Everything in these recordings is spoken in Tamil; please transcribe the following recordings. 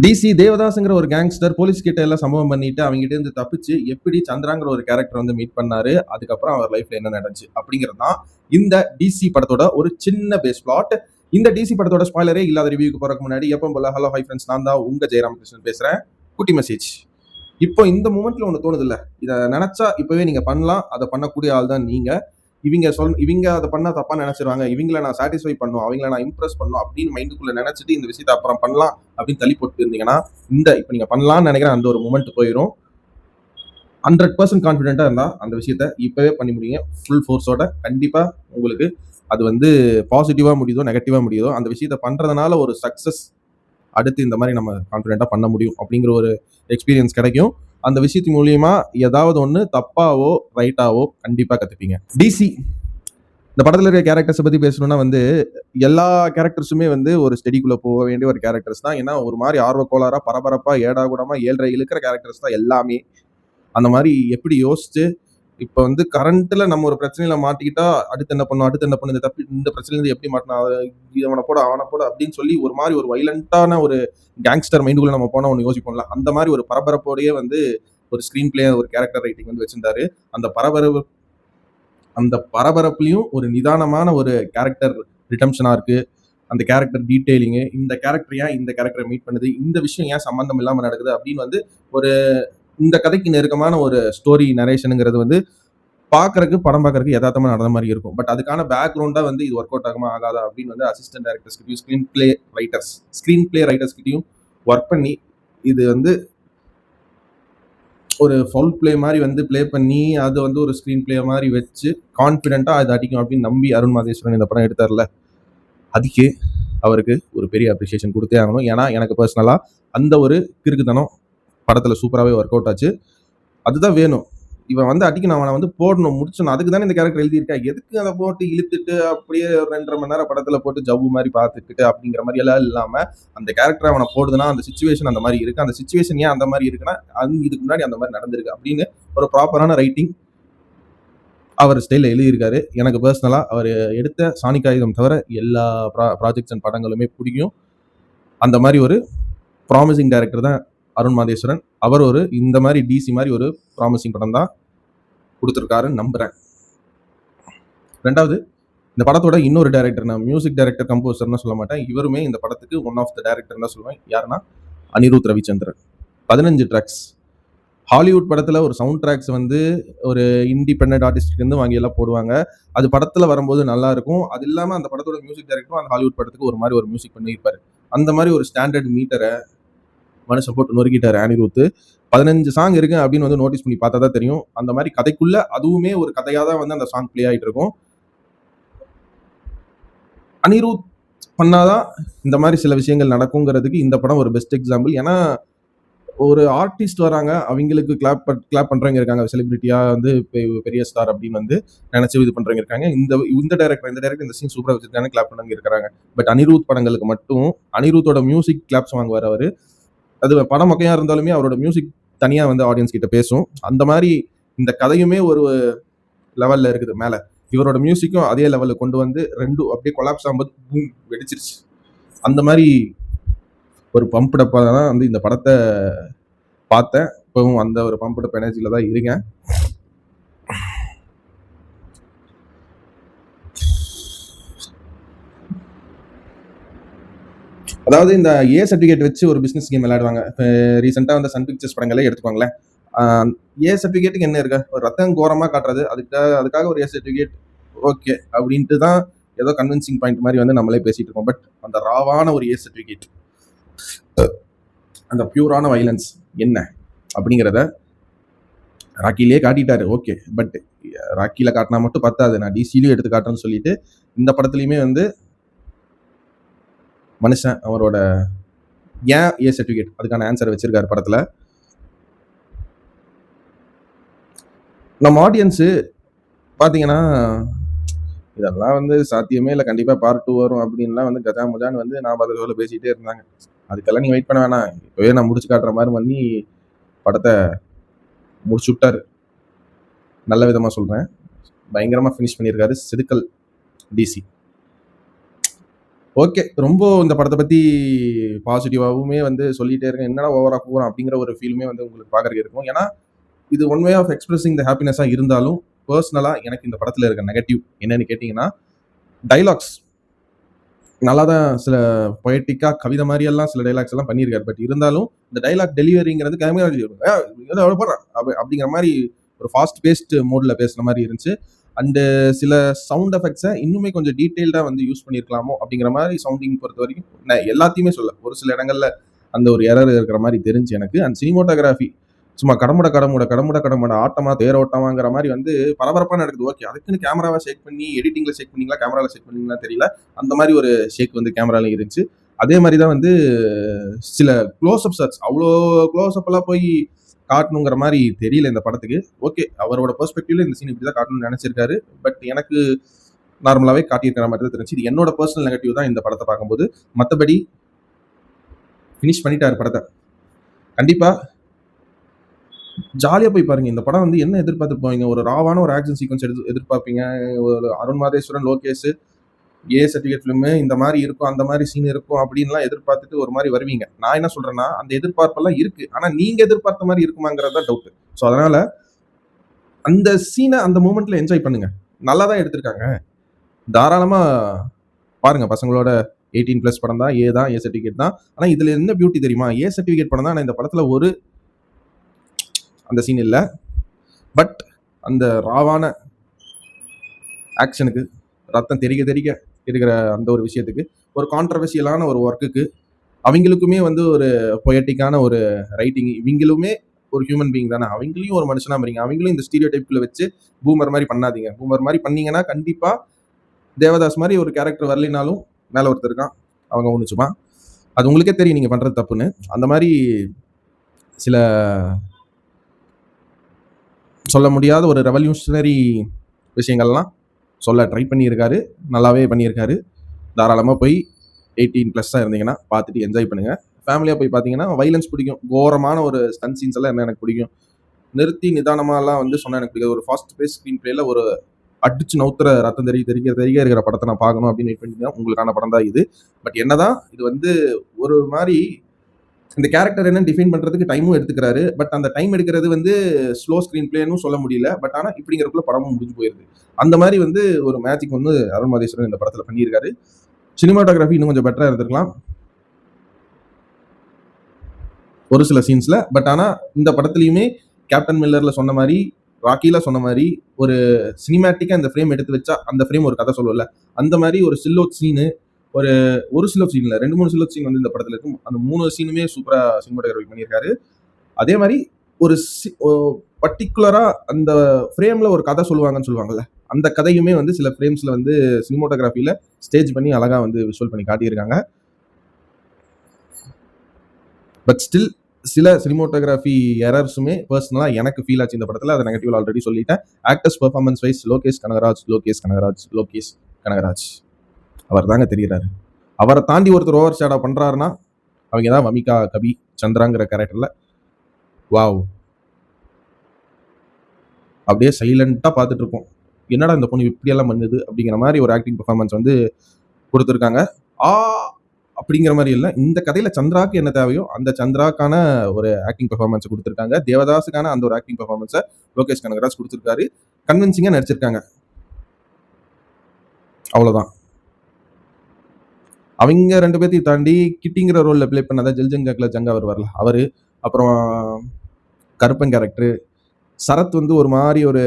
டிசி தேவதாஸ்ங்கிற ஒரு கேங்ஸ்டர் போலீஸ் கிட்ட எல்லாம் சம்பவம் பண்ணிட்டு அவங்க கிட்ட இருந்து தப்பிச்சு எப்படி சந்திராங்கிற ஒரு கேரக்டர் வந்து மீட் பண்ணாரு, அதுக்கப்புறம் அவர் லைஃப்ல என்ன நடந்துச்சு அப்படிங்கிறது தான் இந்த டிசி படத்தோட ஒரு சின்ன பேஸ் பிளாட். இந்த டிசி படத்தோட ஸ்பாய்லரே இல்லாத ரிவ்யூக்கு போறதுக்கு முன்னாடி எப்போ போல ஹலோ ஹை ஃப்ரெண்ட்ஸ், நான் தான் உங்க ஜெயராமகிருஷ்ணன் பேசுறேன். குட்டி மெசேஜ். இப்போ இந்த மூமெண்ட்ல ஒன்று தோணுது இல்ல, இதை நினைச்சா இப்பவே நீங்க பண்ணலாம், அதை பண்ணக்கூடிய ஆள் தான் நீங்க. இவங்க அதை பண்ணா தப்பா நினைச்சிருவாங்க, இவங்கள நான் சாட்டிஸ்ஃபை பண்ணும், அவங்கள நான் இம்ப்ரெஸ் பண்ணும் அப்படின்னு மைண்டுக்குள்ள நினைச்சிட்டு இந்த விஷயத்தை அப்புறம் பண்ணலாம் அப்படின்னு தள்ளி போட்டு இருந்தீங்கன்னா, இந்த இப்போ நீங்க பண்ணலாம்னு நினைக்கிற அந்த ஒரு மூமெண்ட் போயிடும். 100% கான்ஃபிடென்ட்டா இருந்தா அந்த விஷயத்த இப்பவே பண்ணி முடியுங்க. ஃபுல் ஃபோர்ஸோட கண்டிப்பா உங்களுக்கு அது வந்து பாசிட்டிவா முடியுதோ நெகட்டிவா முடியுதோ அந்த விஷயத்த பண்றதுனால ஒரு சக்சஸ் அடுத்து இந்த மாதிரி நம்ம கான்ஃபிடென்ட்டா பண்ண முடியும் அப்படிங்கிற ஒரு எக்ஸ்பீரியன்ஸ் கிடைக்கும். அந்த விஷயத்து மூலியமா ஏதாவது ஒன்று தப்பாவோ ரைட்டாவோ கண்டிப்பா கத்துப்பீங்க. டிசி இந்த படத்துல இருக்க கேரக்டர்ஸை பத்தி பேசணும்னா வந்து எல்லா கேரக்டர்ஸுமே வந்து ஒரு ஸ்டெடிக்குள்ள போக வேண்டிய ஒரு கேரக்டர்ஸ் தான். ஏன்னா ஒரு மாதிரி ஆர்வக்கோளாரா பரபரப்பா ஏடாகூடமா ஏழ்ரை இழுக்கிற கேரக்டர்ஸ் தான் எல்லாமே. அந்த மாதிரி எப்படி யோசிச்சு இப்போ வந்து கரண்ட்ல நம்ம ஒரு பிரச்சனையில மாட்டிக்கிட்டா அடுத்து என்ன பண்ணும் அடுத்து என்ன பண்ணும் இந்த தப்பி இந்த பிரச்சனையில எப்படி மாட்டினா அவனை போட அப்படின்னு சொல்லி ஒரு மாதிரி ஒரு வைலண்டான ஒரு கேங்ஸ்டர் மைண்டுக்குள்ள நம்ம போனா ஒன்று யோசிப்போம்ல, அந்த மாதிரி ஒரு பரபரப்போடையே வந்து ஒரு ஸ்கிரீன் பிளே ஒரு கேரக்டர் ரைட்டிங் வந்து வச்சிருந்தாரு. அந்த பரபரப்புலையும் ஒரு நிதானமான ஒரு கேரக்டர் ரிடம்ஷனா இருக்கு. அந்த கேரக்டர் டீடைலிங்கு, இந்த கேரக்டர் ஏன் இந்த கேரக்டரை மீட் பண்ணுது, இந்த விஷயம் ஏன் சம்பந்தம் இல்லாம நடக்குது அப்படின்னு வந்து ஒரு இந்த கதைக்கு நெருக்கமான ஒரு ஸ்டோரி நரேஷனுங்கிறது வந்து படம் பார்க்கறதுக்கு யதார்த்தமா நடந்த மாதிரி இருக்கும். பட் அதுக்கான பேக்ரவுண்டா வந்து இது ஒர்க் அவுட் ஆகுமா ஆகாதா அப்படின்னு வந்து அசிஸ்டன்ட் டைரக்டர்ஸ் கிட்டையும் ஸ்கிரீன் பிளே ரைட்டர்ஸ் கிட்டையும் ஒர்க் பண்ணி இது வந்து ஒரு ஃபவுல் பிளே மாதிரி வந்து பிளே பண்ணி அது வந்து ஒரு ஸ்கிரீன் பிளே மாதிரி வச்சு கான்ஃபிடென்ட்டா அது அடிக்கும் அப்படின்னு நம்பி அருண் மாதேஸ்வரன் இந்த படம் எடுத்தார்ல, அதுக்கு அவருக்கு ஒரு பெரிய அப்ரிசியேஷன் கொடுத்தே ஆகணும். ஏன்னா எனக்கு பர்சனலா அந்த ஒரு கிறுக்குத்தனம் படத்துல சூப்பராகவே ஒர்க் அவுட் ஆச்சு. அதுதான் வேணும். இவன் வந்து அடிக்கணும், அவனை வந்து போடணும், முடிச்சணும். அதுக்கு தானே இந்த கேரக்டர் எழுதியிருக்கா. எதுக்கு அதை போட்டு இழுத்துட்டு அப்படியே 2.5 மணி நேரம் படத்துல போட்டு ஜவ்வு மாதிரி பார்த்துக்கிட்டு அப்படிங்கிற மாதிரி எல்லாம் இல்லாம அந்த கேரக்டர் அவனை போடுதுன்னா அந்த சுச்சுவேஷன் அந்த மாதிரி இருக்கு. அந்த சுச்சுவேஷன் ஏன் அந்த மாதிரி இருக்குன்னா இதுக்கு முன்னாடி அந்த மாதிரி நடந்திருக்கு அப்படின்னு ஒரு ப்ராப்பரான ரைட்டிங் அவர் ஸ்டைலில் எழுதியிருக்காரு. எனக்கு பர்சனலா அவர் எடுத்த சாணிக் ஆயுதம் தவிர எல்லா ப்ராஜெக்ட்ஸ் அண்ட் படங்களுமே பிடிக்கும். அந்த மாதிரி ஒரு ப்ராமிசிங் டைரக்டர் தான் அருண் மாதேஸ்வரன். அவர் ஒரு இந்த மாதிரி டிசி மாதிரி ஒரு ப்ராமிசிங் படம் தான் கொடுத்துருக்காருன்னு நம்புறேன். ரெண்டாவது, இந்த படத்தோட இன்னொரு டைரக்டர், நான் மியூசிக் டைரக்டர் கம்போசர்னு சொல்ல மாட்டேன், இவருமே இந்த படத்துக்கு ஒன் ஆஃப் த டைரக்டர் தான் சொல்லுவேன். யாருன்னா அனிருத் ரவிச்சந்திரன். 15 ட்ராக்ஸ். ஹாலிவுட் படத்துல ஒரு சவுண்ட் ட்ராக்ஸ் வந்து ஒரு இண்டிபெண்டன்ட் ஆர்டிஸ்ட்ல இருந்து வாங்கி எல்லாம் போடுவாங்க. அது படத்துல வரும்போது நல்லா இருக்கும். அது இல்லாம அந்த படத்தோட மியூசிக் டைரக்டரும் அந்த ஹாலிவுட் படத்துக்கு ஒரு மாதிரி ஒரு மியூசிக் பண்ணியிருப்பாரு. அந்த மாதிரி ஒரு ஸ்டாண்டர்ட் மீட்டரை மனுஷன் போட்டு நொறுக்கிட்டாரு அனிருத். 15 சாங் இருக்கு அப்படின்னு வந்து நோட்டீஸ் பண்ணி பார்த்தா தான் தெரியும். அந்த மாதிரி கதைக்குள்ள அதுவுமே ஒரு கதையா தான் வந்து அந்த சாங் பிளே ஆகிட்டு இருக்கும். அனிருத் பண்ணாதான் இந்த மாதிரி சில விஷயங்கள் நடக்குங்கிறதுக்கு இந்த படம் ஒரு பெஸ்ட் எக்ஸாம்பிள். ஏன்னா ஒரு ஆர்டிஸ்ட் வராங்க, அவங்களுக்கு கிளாப் பண்றவங்க இருக்காங்க, செலிபிரிட்டியா வந்து பெரிய ஸ்டார் அப்படின்னு வந்து நினைச்சு இது பண்றவங்க இருக்காங்க. இந்த டைரக்டர் இந்த சீன் சூப்பரா வச்சிருக்காங்க, கிளாப் பண்ணவங்க இருக்காங்க. பட் அனிருத் படங்களுக்கு மட்டும் அனிருத்தோட மியூசிக் கிளாப்ஸ் வாங்குவார் அவரு. அது படம் மொக்கையா இருந்தாலுமே அவரோட மியூசிக் தனியா வந்து ஆடியன்ஸ் கிட்ட பேசும். அந்த மாதிரி இந்த கதையுமே ஒரு லெவல்ல இருக்குது மேல. இவரோட மியூசிக்கும் அதே லெவலில் கொண்டு வந்து ரெண்டும் அப்படியே கொலாப்ஸ் ஆகும்போது பூம் வெடிச்சிருச்சு. அந்த மாதிரி ஒரு பம்ப் டப்பா தான் வந்து இந்த படத்தை பார்த்தேன். இப்பவும் அந்த ஒரு பம்ப் டப் எனர்ஜியில தான் இருக்கேன். அதாவது இந்த ஏ சர்டிஃபிகேட் வச்சு ஒரு பிசினஸ் கேம் விளையாடுவாங்க. ரீசெண்டாக வந்து சன் பிக்சர்ஸ் படங்களே எடுத்துக்கோங்களேன். ஏ சர்டிஃபிகேட்டுக்கு என்ன இருக்கு, ஒரு ரத்தம் கோரமாக காட்டுறது, அதுக்காக ஒரு ஏ சர்டிஃபிகேட் ஓகே அப்படின்ட்டு தான் ஏதோ கன்வின்சிங் பாயிண்ட் மாதிரி வந்து நம்மளே பேசிட்டு இருக்கோம். பட் அந்த ராவான ஒரு ஏ சர்டிஃபிகேட், அந்த பியூரான வைலன்ஸ் என்ன அப்படிங்கிறத ராக்கிலே காட்டிட்டாரு. ஓகே, பட் ராக்கில காட்டினா மட்டும் பத்தாது, நான் டிசிலையும் எடுத்து காட்டுறேன்னு சொல்லிட்டு இந்த படத்துலையுமே வந்து மனுஷன் அவரோட ஏன் ஏ சர்டிஃபிகேட் அதுக்கான ஆன்சரை வச்சிருக்காரு படத்துல. நம்ம ஆடியன்ஸு பார்த்தீங்கன்னா இதெல்லாம் வந்து சாத்தியமே இல்லை, கண்டிப்பாக பார்ட் 2 வரும் அப்படின்லாம் வந்து கஜா முஜான்னு வந்து நான் பதில் பேசிகிட்டே இருந்தாங்க. அதுக்கெல்லாம் நீ வெயிட் பண்ண வேணாம், இப்போவே நான் முடிச்சு காட்டுற மாதிரி பண்ணி படத்தை முடிச்சு விட்டாரு. நல்ல விதமாக சொல்கிறேன், பயங்கரமாக ஃபினிஷ் பண்ணியிருக்காரு செதுக்கல் டிசி. ஓகே. ரொம்ப இந்த படத்த பத்தி பாசிட்டிவாவுமே வந்து சொல்லிட்டே இருக்கேன். என்னடா ஓவரா போறான் அப்படிங்கிற ஒரு ஃபீலுமே வந்து உங்களுக்கு பார்க்கறதுக்கு இருக்கும். ஏன்னா, இது one way of expressing the ஹாப்பினஸா இருந்தாலும், பெர்சனலா எனக்கு இந்த படத்துல இருக்க நெகட்டிவ் என்னன்னு கேட்டீங்கன்னா, டயலாக்ஸ் நல்லா தான் சில பொயட்டிக்கா கவிதை மாரியெல்லாம் சில டயலாக்ஸ் எல்லாம் பண்ணியிருக்காரு. பட் இருந்தாலும் இந்த டயலாக் டெலிவரிங்கிறது கேமரா போடுறான் அப்படிங்கிற மாரி ஒரு ஃபாஸ்ட் பேஸ்ட் மோட்ல பேசுன மாரி இருந்துச்சு. அண்ட் சில சவுண்ட் எஃபெக்ட்ஸை இன்னுமே கொஞ்சம் டீடைல்டா வந்து யூஸ் பண்ணியிருக்கலாமோ அப்படிங்கிற மாதிரி சவுண்டிங் பொறுத்த வரைக்கும் நான் எல்லாத்தையுமே சொல்ல ஒரு சில இடங்கள்ல அந்த ஒரு எரர் இருக்கிற மாதிரி தெரிஞ்சு எனக்கு. அண்ட் சினிமோட்டோகிராஃபி சும்மா கடமுட கடமுட கடமுட கடமுட ஆட்டமா தேரோட்டமாங்கிற மாதிரி வந்து பரபரப்பா நடக்குது. ஓகே, அதுக்குன்னு கேமராவை ஷேக் பண்ணி எடிட்டிங்ல ஷேக் பண்ணீங்களா கேமரால ஷேக் பண்ணீங்களா தெரியல. அந்த மாதிரி ஒரு ஷேக் வந்து கேமரால இருந்துச்சு. அதே மாதிரி தான் வந்து சில க்ளோஸ்அப் ஷாட்ஸ் அவ்வளோ க்ளோஸ்அப் எல்லாம் போய் காட்டணுங்கிற மாதிரி தெரியல இந்த படத்துக்கு. ஓகே, அவரோட பெர்ஸ்பெக்டிவ்ல இந்த சீன் இப்படி தான் காட்டணும்னு நினைச்சிருக்காரு. பட் எனக்கு நார்மலாவே காட்டியிருக்கிற மாதிரி தான் தெரிஞ்சு. இது என்னோட பர்சனல் நெகட்டிவ் தான் இந்த படத்தை பார்க்கும்போது. மற்றபடி ஃபினிஷ் பண்ணிட்டாரு படத்தை. கண்டிப்பா ஜாலியா போய் பாருங்க. இந்த படம் வந்து என்ன எதிர்பார்த்து போவீங்க? ஒரு ராவான ஒரு ஆக்ஷன் சீக்வன்ஸ் எதிர்பார்ப்பீங்க. ஒரு Arun Matheswaran, Lokesh, A certificate film இந்த மாதிரி இருக்கும், அந்த மாதிரி சீன் இருக்கும் அப்படின்லாம் எதிர்பார்த்துட்டு ஒரு மாதிரி வருவீங்க. நான் என்ன சொல்றேன்னா, அந்த எதிர்பார்ப்பெல்லாம் இருக்கு. ஆனா நீங்க எதிர்பார்த்த மாதிரி இருக்குமாங்கிறது தான் டவுட். ஸோ அதனால அந்த சீனை அந்த மூமெண்ட்ல என்ஜாய் பண்ணுங்க. நல்லா தான் எடுத்திருக்காங்க. தாராளமா பாருங்க. பசங்களோட 18+ படம் தான். ஏ சர்டிஃபிகேட் தான். ஆனா இதுல என்ன பியூட்டி தெரியுமா? ஏ சர்டிஃபிகேட் படம் தான். ஆனா இந்த படத்துல ஒரு அந்த சீன் இல்ல. பட் அந்த ராவான ஆக்ஷனுக்கு ரத்தம் தெறிக்க தெறிக்க இருக்கிற அந்த ஒரு விஷயத்துக்கு ஒரு கான்ட்ரவர்சியலான ஒரு ஒர்க்குக்கு அவங்களுக்குமே வந்து ஒரு பொயட்டிக்கான ஒரு ரைட்டிங், இவங்களுமே ஒரு ஹியூமன் பீயிங் தானே, அவங்களையும் ஒரு மனுஷனா பாருங்க. அவங்களும் இந்த ஸ்டீரியோ டைப்ல வச்சு பூமர் மாதிரி பண்ணாதீங்க. பூமர் மாதிரி பண்ணீங்கன்னா கண்டிப்பா தேவதாஸ் மாதிரி ஒரு கேரக்டர் வரலினாலும் மேல ஒருத்தர் இருக்கான், அவங்க ஒண்ணுச்சுமா அது உங்களுக்கே தெரியும் நீங்க பண்றது தப்புன்னு. அந்த மாதிரி சில சொல்ல முடியாத ஒரு ரெவல்யூஷனரி விஷயங்கள்லாம் சொல்ல ட்ரை பண்ணியிருக்காரு. நல்லாவே பண்ணியிருக்காரு. தாராளமாக போய் 18+ இருந்தீங்கன்னா பார்த்துட்டு என்ஜாய் பண்ணுங்க. ஃபேமிலியாக போய் பார்த்தீங்கன்னா வைலன்ஸ் பிடிக்கும். கோரமான ஒரு ஸ்டன் சீன்ஸ் எல்லாம் என்ன எனக்கு பிடிக்கும். நிறுத்தி நிதானமாலாம் வந்து சொன்னா எனக்கு பிடிக்காது. ஒரு ஃபாஸ்ட் பேஸ் ஸ்க்ரீன் பிளேல ஒரு அடிச்சு நவுத்துற ரத்தம் தெரிய இருக்கிற படத்தை நான் பார்க்கணும் அப்படின்னு வெயிட் பண்ணிட்டு உங்களுக்கான படம் தான் இது. பட் என்னதான் இது வந்து ஒரு மாதிரி இந்த கேரக்டர் என்ன டிஃபைன் பண்றதுக்கு டைமும் எடுத்துக்கிறாரு. பட் அந்த டைம் எடுக்கிறது வந்து ஸ்லோ ஸ்கிரீன் பிளேன்னு சொல்ல முடியல. பட் ஆனா இப்படிங்கிறதுக்குள்ள படமும் முடிஞ்சு போயிருது. அந்த மாதிரி வந்து ஒரு மேஜிக் வந்து அருண் மாதேஸ்வரன் இந்த படத்துல பண்ணியிருக்காரு. சினிமாட்டோகிராஃபி இன்னும் கொஞ்சம் பெட்டரா இருந்திருக்கலாம் ஒரு சில சீன்ஸ்ல. பட் ஆனா இந்த படத்துலயுமே கேப்டன் மில்லர்ல சொன்ன மாதிரி, ராக்கில சொன்ன மாதிரி ஒரு சினிமேட்டிக்கா இந்த ஃப்ரேம் எடுத்து வச்சா அந்த ஃப்ரேம் ஒரு கதை சொல்லல. அந்த மாதிரி ஒரு சில்லோட் சீனு, ஒரு ஒரு சில சீன் இல்ல 2, 3 சில்லோட் சீன் வந்து இந்த படத்துல இருக்கும். அந்த 3 சீனுமே சூப்பரா சினிமாட்டோகிராஃபி பண்ணியிருக்காரு. அதே மாதிரி ஒரு பர்டிகுலரா அந்த ஃப்ரேம்ல ஒரு கதை சொல்லுவாங்கன்னு சொல்லுவாங்கல்ல, அந்த கதையுமே வந்து சில ஃப்ரேம்ஸ்ல வந்து சினிமோட்டோகிராஃபில ஸ்டேஜ் பண்ணி அழகா வந்து விஷுவல் பண்ணி காட்டியிருக்காங்க. பட் ஸ்டில் சில சினிமோட்டோகிராஃபி எரர்ஸுமே பர்சனலா எனக்கு ஃபீல் ஆச்சு இந்த படத்துல. அதை நெகட்டிவ்ல ஆல்ரெடி சொல்லிட்டேன். Actors performance wise Lokesh Kanagaraj அவர் தாங்க தெரியுறாரு. அவரை தாண்டி ஒருத்தர் ஓவர் ஷேடோ பண்றாருன்னா அவங்க தான் வமிகா கபி சந்திராங்கிற கேரக்டர்ல வாவ் அப்படியே சைலண்டா பார்த்துட்டு இருக்கோம். என்னடா இந்த பொண்ணு இப்படியெல்லாம் பண்ணுது அப்படிங்கிற மாதிரி ஒரு ஆக்டிங் பெர்ஃபார்மன்ஸ் வந்து கொடுத்துருக்காங்க. ஆ அப்படிங்கிற மாதிரி இல்லை. இந்த கதையில சந்திராக்கு என்ன தேவையோ அந்த சந்திராக்கான ஒரு ஆக்டிங் பெர்ஃபார்மன்ஸ் கொடுத்துருக்காங்க. தேவதாஸுக்கான அந்த ஒரு ஆக்டிங் பெர்ஃபார்மன்ஸை லோகேஷ் கனகராஜ் கொடுத்துருக்காரு. கன்வின்சிங்கா நடிச்சிருக்காங்க. அவ்வளவுதான். அவங்க 2 பேர்த்தையும் தாண்டி கிட்டிங்கிற ரோல்ல பிளே பண்ணாத ஜல்ஜங்காக்ல ஜங்கா வருவார்ல அவரு, அப்புறம் கருப்பன் கேரக்டர் சரத் வந்து ஒரு மாதிரி ஒரு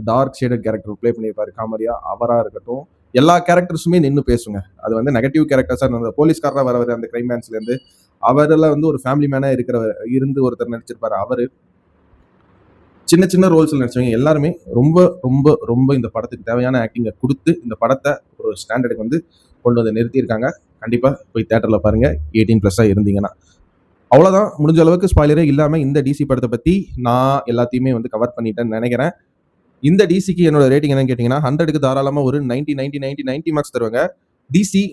டார்க் ஷேடட் கேரக்டர் பிளே பண்ணியிருப்பாரு காமெடியா. அவரா இருக்கட்டும், எல்லா கேரக்டர்ஸுமே நின்று பேசுங்க. அது வந்து நெகட்டிவ் கேரக்டர்ஸா இருந்த போலீஸ்காரா வரவர் அந்த கிரைம் மேன்ஸ்ல இருந்து அவரெல்லாம் வந்து ஒரு ஃபேமிலி மேனா இருந்து ஒருத்தர் நடிச்சிருப்பாரு. அவரு சின்ன சின்ன ரோல்ஸ்ல நடிச்சவங்க எல்லாருமே ரொம்ப ரொம்ப ரொம்ப இந்த படத்துக்கு தேவையான ஆக்டிங்கை கொடுத்து இந்த படத்தை ஒரு ஸ்டாண்டர்டுக்கு வந்து கொண்டு வந்து நிறுத்தியிருக்காங்க. கண்டிப்பா போய் தியேட்டர்ல பாருங்க 18+ இருந்தீங்கன்னா. அவ்வளவுதான். முடிஞ்ச அளவுக்கு ஸ்பாயிலரே இல்லாம இந்த டிசி படத்தை பத்தி நான் எல்லாத்தையுமே வந்து கவர் பண்ணிட்டேன்னு நினைக்கிறேன். இந்த டிசிக்கு என்னோட ரேட்டிங் என்னன்னு கேட்டீங்கன்னா 100க்கு தாராளமா ஒரு 90 மார்க்ஸ் தருவாங்க. DC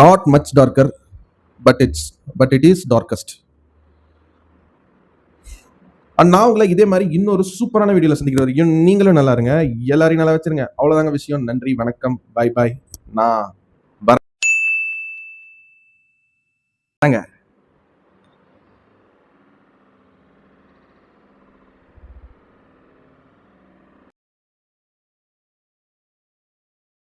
not much darker but it is darkest. நான் உங்களை இதே மாதிரி இன்னொரு சூப்பரான வீடியோல சந்திக்கிற வரைக்கும் நீங்களும் நல்லா இருங்க, எல்லாரையும் நல்லா வச்சிருங்க. அவ்வளவுதாங்க விஷயம். நன்றி, வணக்கம், பை பாய். நான் வரேங்க.